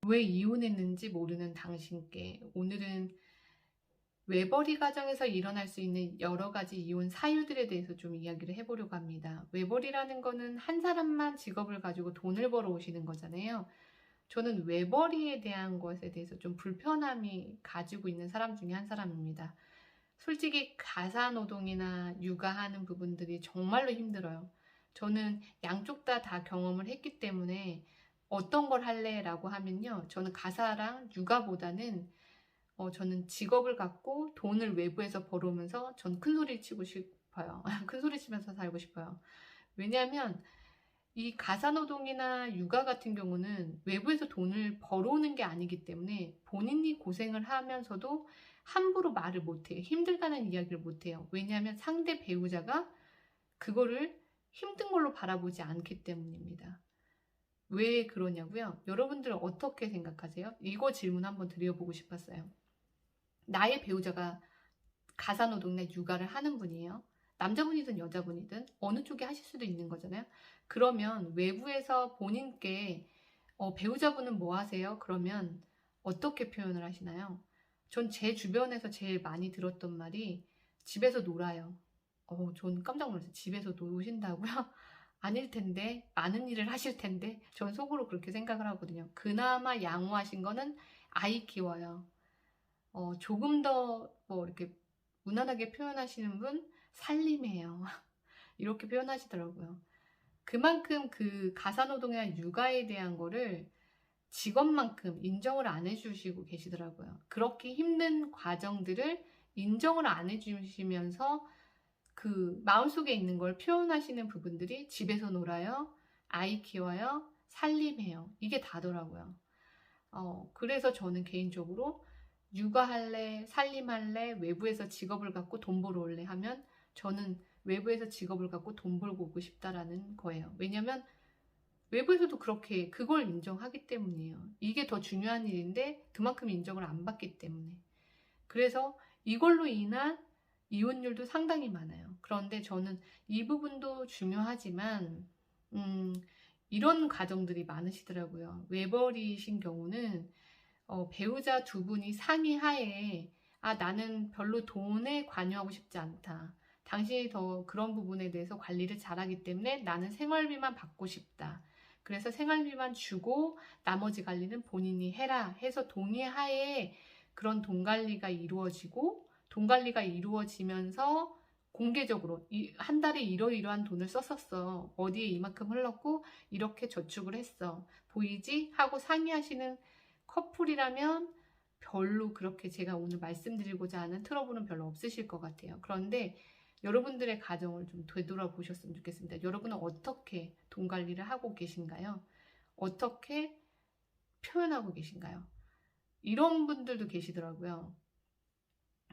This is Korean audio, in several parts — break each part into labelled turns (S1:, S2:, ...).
S1: 왜 이혼했는지 모르는 당신께 오늘은 외벌이 가정에서 일어날 수 있는 여러 가지 이혼 사유들에 대해서 좀 이야기를 해보려고 합니다. 외벌이라는 거는 한 사람만 직업을 가지고 돈을 벌어 오시는 거잖아요. 저는 외벌이에 대한 것에 대해서 좀 불편함이 가지고 있는 사람 중에 한 사람입니다. 솔직히 가사노동이나 육아하는 부분들이 정말로 힘들어요. 저는 양쪽 다 경험을 했기 때문에 어떤 걸 할래? 라고 하면요. 저는 가사랑 육아보다는 저는 직업을 갖고 돈을 외부에서 벌어오면서 전 큰 소리 치고 싶어요. 큰 소리 치면서 살고 싶어요. 왜냐하면 이 가사노동이나 육아 같은 경우는 외부에서 돈을 벌어오는 게 아니기 때문에 본인이 고생을 하면서도 함부로 말을 못해요. 힘들다는 이야기를 못해요. 왜냐하면 상대 배우자가 그거를 힘든 걸로 바라보지 않기 때문입니다. 왜 그러냐고요? 여러분들은 어떻게 생각하세요? 이거 질문 한번 드려보고 싶었어요. 나의 배우자가 가사노동이나 육아를 하는 분이에요. 남자분이든 여자분이든 어느 쪽에 하실 수도 있는 거잖아요. 그러면 외부에서 본인께 배우자분은 뭐 하세요? 그러면 어떻게 표현을 하시나요? 전 제 주변에서 제일 많이 들었던 말이 집에서 놀아요. 전 깜짝 놀랐어요. 집에서 노신다고요? 아닐 텐데, 많은 일을 하실 텐데, 전 속으로 그렇게 생각을 하거든요. 그나마 양호하신 거는 아이 키워요. 조금 더 뭐 이렇게 무난하게 표현하시는 분 살림해요. 이렇게 표현하시더라고요. 그만큼 그 가사노동이나 육아에 대한 거를 직업만큼 인정을 안 해주시고 계시더라고요. 그렇게 힘든 과정들을 인정을 안 해주시면서 그 마음속에 있는 걸 표현하시는 부분들이 집에서 놀아요, 아이 키워요, 살림해요. 이게 다더라고요. 그래서 저는 개인적으로 육아할래, 살림할래, 외부에서 직업을 갖고 돈 벌어 올래 하면 저는 외부에서 직업을 갖고 돈 벌고 오고 싶다라는 거예요. 왜냐면 외부에서도 그렇게 그걸 인정하기 때문이에요. 이게 더 중요한 일인데 그만큼 인정을 안 받기 때문에. 그래서 이걸로 인한 이혼율도 상당히 많아요. 그런데 저는 이 부분도 중요하지만 이런 가정들이 많으시더라고요. 외벌이신 경우는 배우자 두 분이 상의하에 나는 별로 돈에 관여하고 싶지 않다. 당신이 더 그런 부분에 대해서 관리를 잘하기 때문에 나는 생활비만 받고 싶다. 그래서 생활비만 주고 나머지 관리는 본인이 해라 해서 동의하에 그런 돈 관리가 이루어지고 돈 관리가 이루어지면서 공개적으로 한 달에 이러이러한 돈을 썼었어. 어디에 이만큼 흘렀고 이렇게 저축을 했어. 보이지? 하고 상의하시는 커플이라면 별로 그렇게 제가 오늘 말씀드리고자 하는 트러블은 별로 없으실 것 같아요. 그런데 여러분들의 가정을 좀 되돌아보셨으면 좋겠습니다. 여러분은 어떻게 돈 관리를 하고 계신가요? 어떻게 표현하고 계신가요? 이런 분들도 계시더라고요.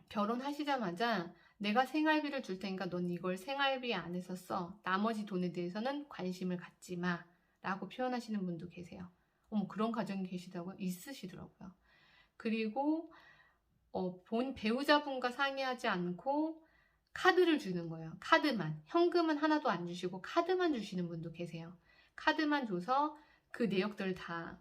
S1: 결혼하시자마자 내가 생활비를 줄 테니까 넌 이걸 생활비 안에서 써. 나머지 돈에 대해서는 관심을 갖지 마. 라고 표현하시는 분도 계세요. 그런 가정이 계시다고요? 있으시더라고요. 그리고 본 배우자분과 상의하지 않고 카드를 주는 거예요. 카드만. 현금은 하나도 안 주시고 카드만 주시는 분도 계세요. 카드만 줘서 그 내역들을 다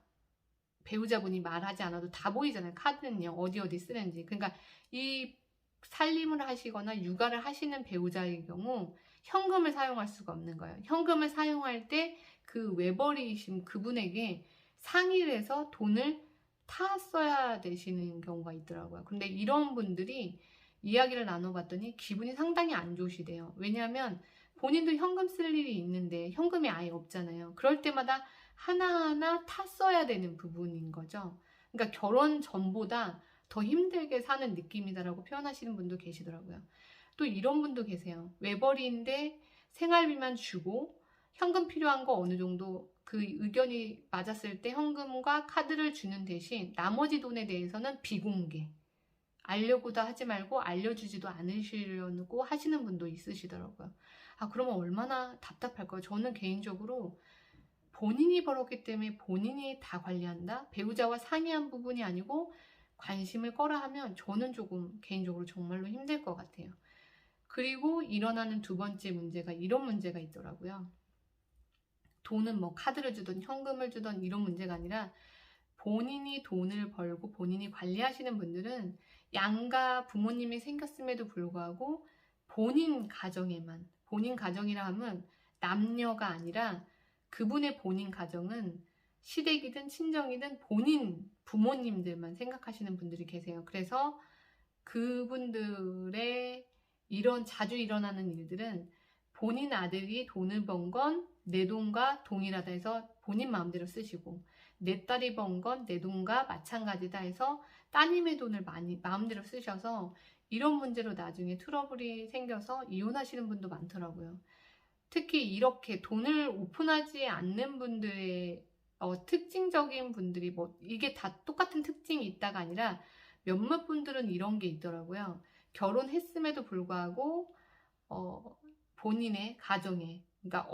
S1: 배우자분이 말하지 않아도 다 보이잖아요. 카드는요. 어디 쓰는지. 그러니까 이 살림을 하시거나 육아를 하시는 배우자의 경우 현금을 사용할 수가 없는 거예요. 현금을 사용할 때 그 외벌이신 그분에게 상의를 해서 돈을 타 써야 되시는 경우가 있더라고요. 근데 이런 분들이 이야기를 나눠봤더니 기분이 상당히 안 좋으시대요. 왜냐하면 본인도 현금 쓸 일이 있는데 현금이 아예 없잖아요. 그럴 때마다 하나하나 타 써야 되는 부분인 거죠. 그러니까 결혼 전보다 더 힘들게 사는 느낌이다라고 표현하시는 분도 계시더라고요. 또 이런 분도 계세요. 외벌이인데 생활비만 주고 현금 필요한 거 어느 정도 그 의견이 맞았을 때 현금과 카드를 주는 대신 나머지 돈에 대해서는 비공개. 알려고도 하지 말고 알려주지도 않으시려고 하시는 분도 있으시더라고요. 그러면 얼마나 답답할까요? 저는 개인적으로 본인이 벌었기 때문에 본인이 다 관리한다? 배우자와 상의한 부분이 아니고 관심을 꺼라 하면 저는 조금 개인적으로 정말로 힘들 것 같아요. 그리고 일어나는 두 번째 문제가 이런 문제가 있더라고요. 돈은 뭐 카드를 주든 현금을 주든 이런 문제가 아니라 본인이 돈을 벌고 본인이 관리하시는 분들은 양가 부모님이 생겼음에도 불구하고 본인 가정이라 하면 남녀가 아니라 그분의 본인 가정은 시댁이든 친정이든 본인 부모님들만 생각하시는 분들이 계세요. 그래서 그분들의 이런 자주 일어나는 일들은 본인 아들이 돈을 번 건 내 돈과 동일하다 해서 본인 마음대로 쓰시고, 내 딸이 번 건 내 돈과 마찬가지다 해서 따님의 돈을 마음대로 쓰셔서 이런 문제로 나중에 트러블이 생겨서 이혼하시는 분도 많더라고요. 특히 이렇게 돈을 오픈하지 않는 분들의 특징적인 분들이, 뭐 이게 다 똑같은 특징이 있다가 아니라 몇몇 분들은 이런 게 있더라고요. 결혼했음에도 불구하고 본인의 가정에, 그러니까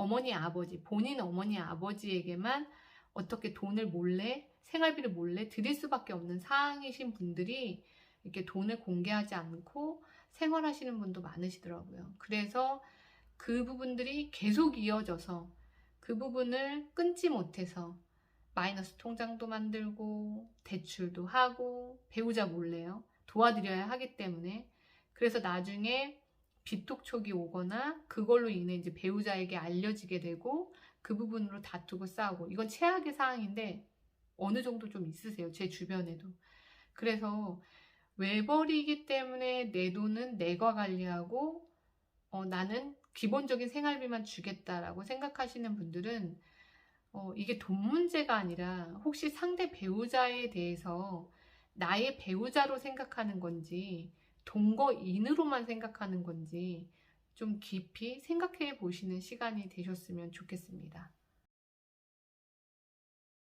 S1: 본인 어머니 아버지에게만 어떻게 돈을 몰래, 생활비를 몰래 드릴 수밖에 없는 상황이신 분들이 이렇게 돈을 공개하지 않고 생활하시는 분도 많으시더라고요. 그래서 그 부분들이 계속 이어져서 그 부분을 끊지 못해서 마이너스 통장도 만들고 대출도 하고, 배우자 몰래요. 도와드려야 하기 때문에. 그래서 나중에 빚독촉이 오거나 그걸로 인해 이제 배우자에게 알려지게 되고 그 부분으로 다투고 싸우고, 이건 최악의 상황인데 어느 정도 좀 있으세요. 제 주변에도. 그래서 외벌이기 때문에 내 돈은 내가 관리하고 나는 기본적인 생활비만 주겠다라고 생각하시는 분들은 이게 돈 문제가 아니라 혹시 상대 배우자에 대해서 나의 배우자로 생각하는 건지 동거인으로만 생각하는 건지 좀 깊이 생각해 보시는 시간이 되셨으면 좋겠습니다.